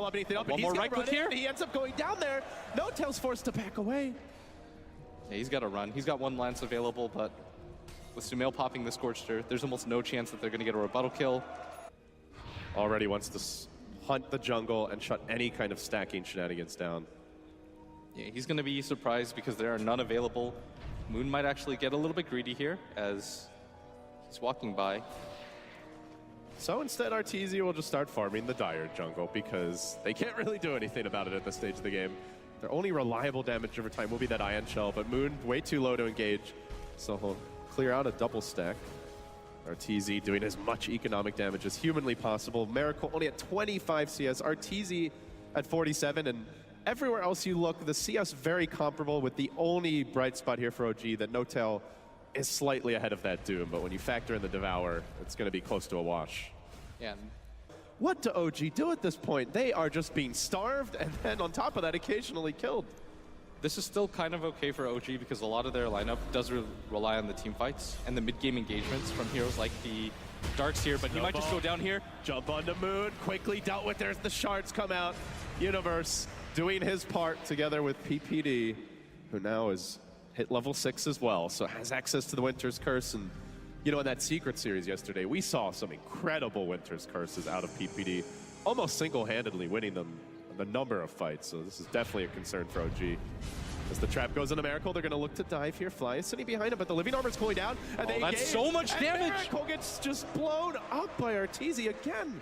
jungle up beneath it up. One more right click here. He ends up going down there. No-Tail's forced to back away. Yeah, he's got to run. He's got one lance available, but with Sumail popping the Scorcher, there's almost no chance that they're going to get a rebuttal kill. Already wants to hunt the jungle and shut any kind of stacking shenanigans down. Yeah, he's going to be surprised because there are none available. Moon might actually get a little bit greedy here as he's walking by. So instead, RTZ will just start farming the Dire jungle because they can't really do anything about it at this stage of the game. Their only reliable damage over time will be that Ion Shell, but Moon way too low to engage, so he'll clear out a double stack. RTZ doing as much economic damage as humanly possible. Miracle only at 25 CS, RTZ at 47, and everywhere else you look, the CS very comparable, with the only bright spot here for OG that No-Tail is slightly ahead of that Doom, but when you factor in the Devour, it's going to be close to a wash. Yeah. What do OG do at this point? They are just being starved, and then on top of that, occasionally killed. This is still kind of okay for OG because a lot of their lineup does rely on the team fights and the mid-game engagements from heroes like the Darks here, but he might just go down here. Jump onto Moon, quickly dealt with. There's the shards come out. Universe doing his part together with PPD, who now is hit level 6 as well, so has access to the Winter's Curse. And you know, in that Secret Series yesterday, we saw some incredible Winter's Curses out of PPD, almost single-handedly winning them a number of fights, so this is definitely a concern for OG. As the trap goes into Miracle, they're going to look to dive here. Fly is sitting behind him, but the Living Armor's cooling down. And that's so much damage! Miracle gets just blown up by Arteezy again.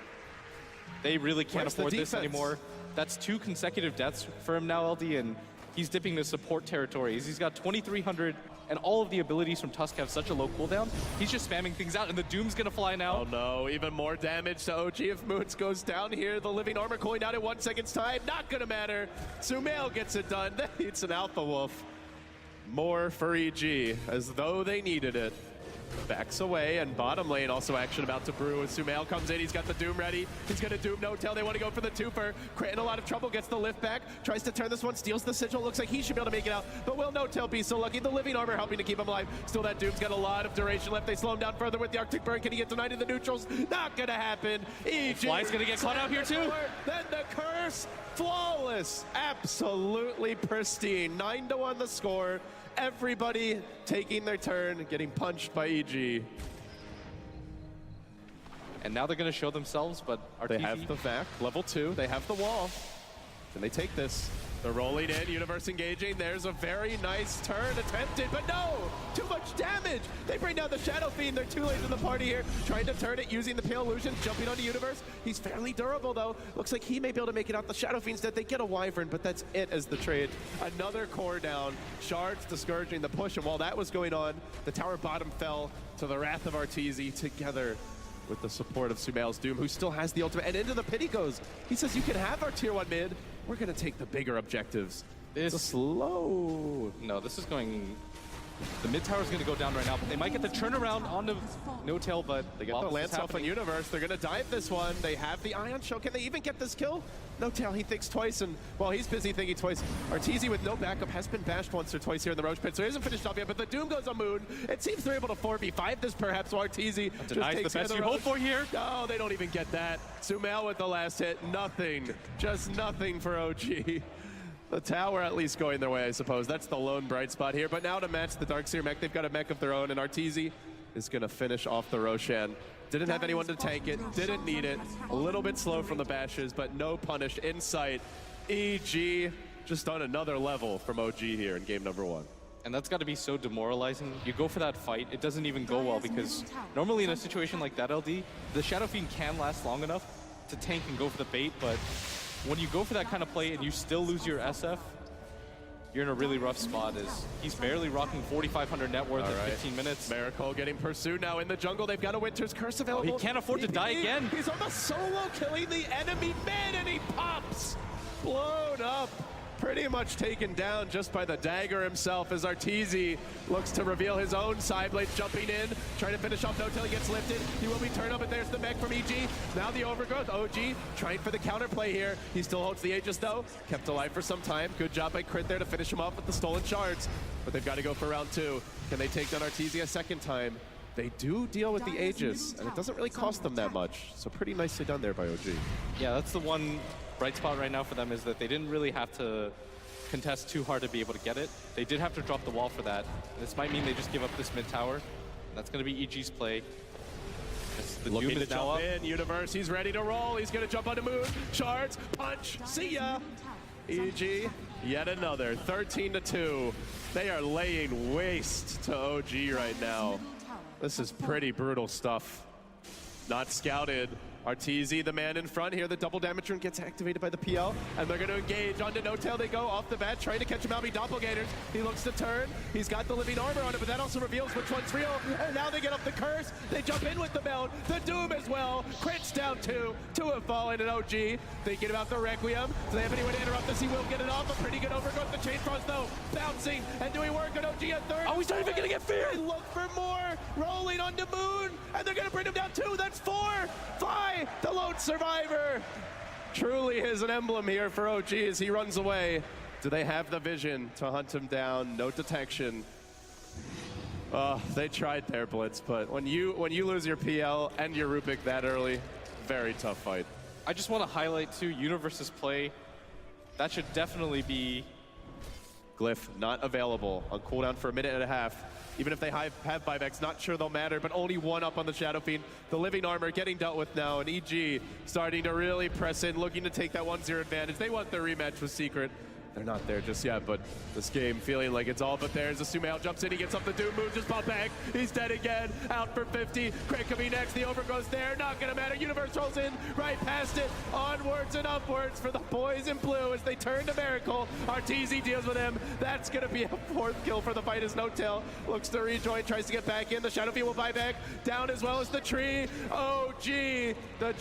They really can't afford this anymore. That's 2 consecutive deaths for him now, LD, and he's dipping into support territory. He's got 2,300, and all of the abilities from Tusk have such a low cooldown. He's just spamming things out, and the Doom's gonna fly now. Oh no, even more damage to OG if Moons goes down here. The Living Armor cooling down in 1 second's time. Not gonna matter. Sumail gets it done. It's an Alpha Wolf. More for EG, as though they needed it. Backs away, and bottom lane also action about to brew as Sumail comes in. He's got the Doom ready. He's going to Doom No-Tail. They want to go for the twofer. Crit in a lot of trouble, gets the lift back, tries to turn this one, steals the sigil. Looks like he should be able to make it out, but will No-Tail be so lucky? The Living Armor helping to keep him alive. Still, that Doom's got a lot of duration left. They slow him down further with the Arctic Burn. Can he get denied in the neutrals? Not going to happen. EG Fly's going to get caught out here too. Then the curse, flawless, absolutely pristine. 9-1 the score. Everybody taking their turn, getting punched by EG. And now they're going to show themselves, but RTZ... They have the vac, level 2, they have the wall. Can they take this? They're rolling in, Universe engaging. There's a very nice turn attempted, but no! Too much damage! They bring down the Shadow Fiend. They're too late in the party here. Trying to turn it using the Pale Illusion, jumping onto Universe. He's fairly durable though. Looks like he may be able to make it out. The Shadow Fiend's dead. They get a Wyvern, but that's it as the trade. Another core down. Shards discouraging the push, and while that was going on, the tower bottom fell to the wrath of Arteezy together with the support of Sumail's Doom, who still has the ultimate. And into the pit he goes. He says, you can have our tier 1 mid. We're going to take the bigger objectives. It's slow. No, this is going... The mid tower's going to go down right now, but they might get the turnaround onto No-Tail, but they get the lance off on Universe. They're going to dive this one. They have the Ion Shell. Can they even get this kill? No-Tail, he thinks twice, and while he's busy thinking twice, Arteezy with no backup has been bashed once or twice here in the Roach Pit, so he hasn't finished off yet, but the Doom goes on Moon. It seems they're able to 4v5 this perhaps, while Arteezy just takes the best you hope for here. No, they don't even get that. Sumail with the last hit, nothing. Just nothing for OG. The tower at least going their way, I suppose. That's the lone bright spot here. But now to match the Darkseer mech, they've got a mech of their own, and Arteezy is going to finish off the Roshan. Didn't have anyone to tank it, didn't need it. A little bit slow from the bashes, but no punish in sight. EG just on another level from OG here in game number 1. And that's got to be so demoralizing. You go for that fight, it doesn't even go well, because normally in a situation like that, LD, the Shadow Fiend can last long enough to tank and go for the bait, but when you go for that kind of play and you still lose your SF, you're in a really rough spot. As he's barely rocking 4,500 net worth in 15 minutes. Miracle getting pursued now in the jungle. They've got a Winter's Curse available. Oh, he can't afford to die again. He's almost solo killing the enemy mid, and he pops. Blown up. Pretty much taken down just by the dagger himself as Arteezy looks to reveal his own side blade, jumping in, trying to finish off No-Tail. He gets lifted. He will be turned up, but there's the mech from EG. Now the overgrowth. OG trying for the counterplay here. He still holds the Aegis though. Kept alive for some time. Good job by Crit there to finish him off with the stolen shards. But they've got to go for round 2. Can they take down Arteezy a second time? they do deal with the Aegis, and it doesn't really cost them that much. So pretty nicely done there by OG. Yeah, that's the one bright spot right now for them, is that they didn't really have to contest too hard to be able to get it. They did have to drop the wall for that. This might mean they just give up this mid tower. That's going to be EG's play. The Looking Doom to is now jump up. in. Universe, he's ready to roll. He's going to jump onto Moon. Shards, punch, see ya. EG, yet another, 13-2. They are laying waste to OG right now. This is pretty brutal stuff. Not scouted. RTZ, the man in front here. The double damage rune gets activated by the PL, and they're going to engage. Onto No-Tail they go off the bat, trying to catch him out. Be doppelgangers. He looks to turn. He's got the living armor on it, but that also reveals which one's real. And now they get up the curse. They jump in with the meld. The Doom as well. Crits down two. Two have fallen, and OG thinking about the Requiem. Do they have anyone to interrupt this? He will get it off. A pretty good overgrowth. The Chain Frost, though, bouncing and doing work on OG at third. Oh, he's not even going to get feared. They look for more. Rolling onto Moon, and they're going to bring him down 2. That's 4. 5. The lone survivor. Truly is an emblem here for OG as he runs away. Do they have the vision to hunt him down? No detection. They tried their Blitz, but when you lose your PL and your Rubik that early, very tough fight. I just want to highlight too, Universe's play. That should definitely be Glyph not available on cooldown for a minute and a half. Even if they have buybacks, not sure they'll matter, but only 1 up on the Shadow Fiend. The living armor getting dealt with now, and EG starting to really press in, looking to take that 1-0 advantage. They want their rematch with Secret. They're not there just yet, but this game feeling like it's all but theirs. Sumail jumps in, he gets up the Doom move, just pop back. He's dead again, out for 50. Craig coming next, the overgrowth's there, not gonna matter. Universe rolls in, right past it, onwards and upwards for the boys in blue as they turn to Miracle. RTZ deals with him. That's gonna be a 4th kill for the fight as No-Tail looks to rejoin, tries to get back in. The Shadow Fiend will buy back, down as well as the tree. OG, the